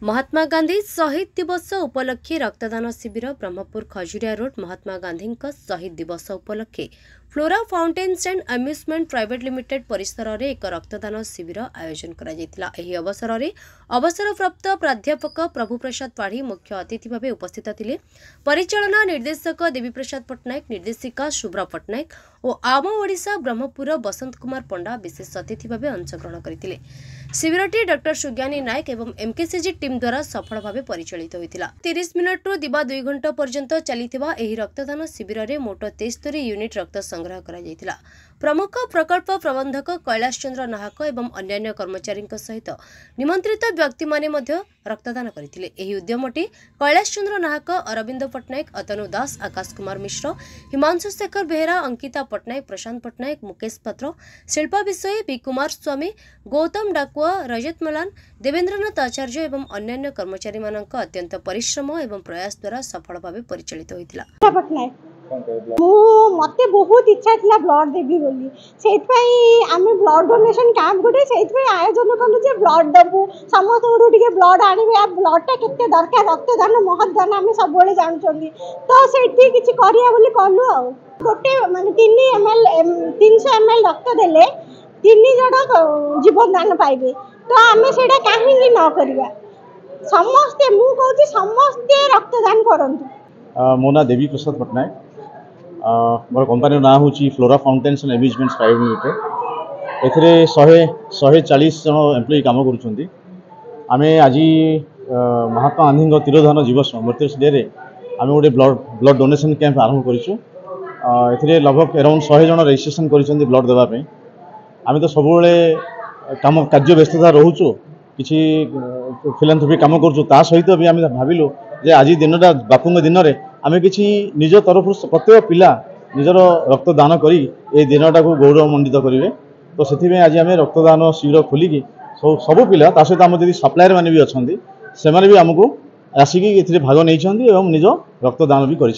महात्मा गांधी शहीद दिवस उपलक्षे रक्तदान शिविर ब्रह्मपुर खजुरिया रोड महात्मा गांधी शहीद दिवस उपलक्षे Flora Fountains and Amusement Private Limited परिसर में एक रक्तदान शिविर आयोजन करा। अवसर में अवसरप्राप्त प्राध्यापक प्रभु प्रसाद पाढ़ी मुख्य अतिथि भाव उपस्थित थिले। परिचालना निर्देशक देवी प्रसाद पट्टनायक, निर्देशिका शुभ्रा पट्टनायक और आम ओडिशा ब्रह्मपुर बसंत कुमार पंडा विशेष अतिथि भाव अंशग्रहण करथिले। शिविरटी डॉक्टर सुज्ञानी नायक एवं एमकेसीजी टीम द्वारा सफल भाव परिचालित होता। 30 मिनट दिबा 2 घंटा पर्यंत चलीथिबा एही रक्तदान शिविर में मोट 73 यूनिट रक्त संग्रह करा जायतिला। प्रमुख प्रकल्प प्रबंधक कैलाश चंद्र नाहक एवं अन्य कर्मचारी सहित निमंत्रित व्यक्ति माने मध्य रक्तदान करथिले। एही उद्यमटी कैलाश चंद्र नाहक, अरविंद पट्टनायक, अतनु दास, आकाश कुमार मिश्र, हिमांशु शेखर बेहेरा, अंकिता पट्टनायक, प्रशांत पट्टनायक, मुकेश पात्र, शिल्पा विषय, बी कुमार स्वामी, गौतम डाकुआ, रजत मलान, देवेंद्रनाथ आचार्य एवं अन्य कर्मचारी मानक अत्यंत परिश्रम एवं प्रयास द्वारा सफल भाव परिचालित होइतिला। मत बहुत इच्छा थी ब्लड देवी बोली से आम ब्लड डोनेशन कैंप गोटे से आयोजन कलु जे ब्लड देवु समस्त ब्लड आने ब्लडटा केते दरकार रक्तदान महत्दान आम सब जानते तो से किसी कलु आ गोटे माने 300 ml रक्त देले 3 जन जीवन दान पाइबे तो आम से कहीं न करवा समस्ते मु कहूँ समस्ते रक्तदान करंतु। मो ना देवी प्रसाद पट्टनायक, मोर कंपनी ना हूँ Flora Fountains and Amusement Private Limited. एथिरे 140 जन एम्प्लॉय काम करुछंती। आमे आज महात्मा गांधी तिरोधान दिवस बर्थ डे रे आमे गोटे ब्लड डोनेशन कैंप आरंभ करिछु। एथिरे लगभग अराउंड 100 जन रजिस्ट्रेशन करिसेंती ब्लड देवा पे। आमे तो सब काम कार्य व्यस्तता रोचु किसी फिलांथ्रोपी काम करूँ ता सहित भी आम भाविलु जे आज दिनटा बापू दिन में आम कि निज तरफ प्रत्येक पिला निजर रक्तदान करी ए दिनटा को गौरवमंडित करेंगे। तो से आज आम रक्तदान शिविर खोलिकी सब पिला ता सहित आम जी सप्लायर मैंने भी अच्छा से भी आमको आसिकी भाग नहीं निज रक्तदान भी कर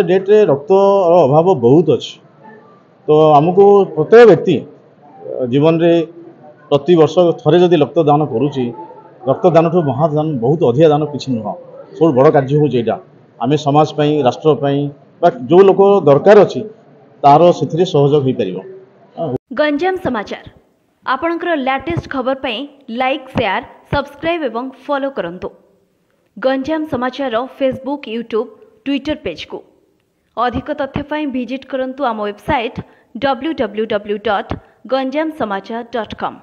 डेट्रे रक्त अभाव बहुत अच्छी। तो आमको प्रत्येक व्यक्ति जीवन में प्रति वर्ष थरे जदि रक्तदान करुच्ची रक्तदान ठूँ महादान बहुत अधिक दान किसी नुह सब बड़ कार्य हूँ यहाँ आम समाजपाई राष्ट्रपाई जो लोक दरकार अच्छी तार से सहयोग हो पार। गंजाम समाचार आपणकर लेटेस्ट खबर पाई लाइक, शेयर, सब्सक्राइब एवं फॉलो करंतु। गंजाम समाचार फेसबुक, यूट्यूब, ट्विटर पेज को अधिक तथ्य पाई विजिट करंतु आम वेबसाइट www.ganjamsamachar.com।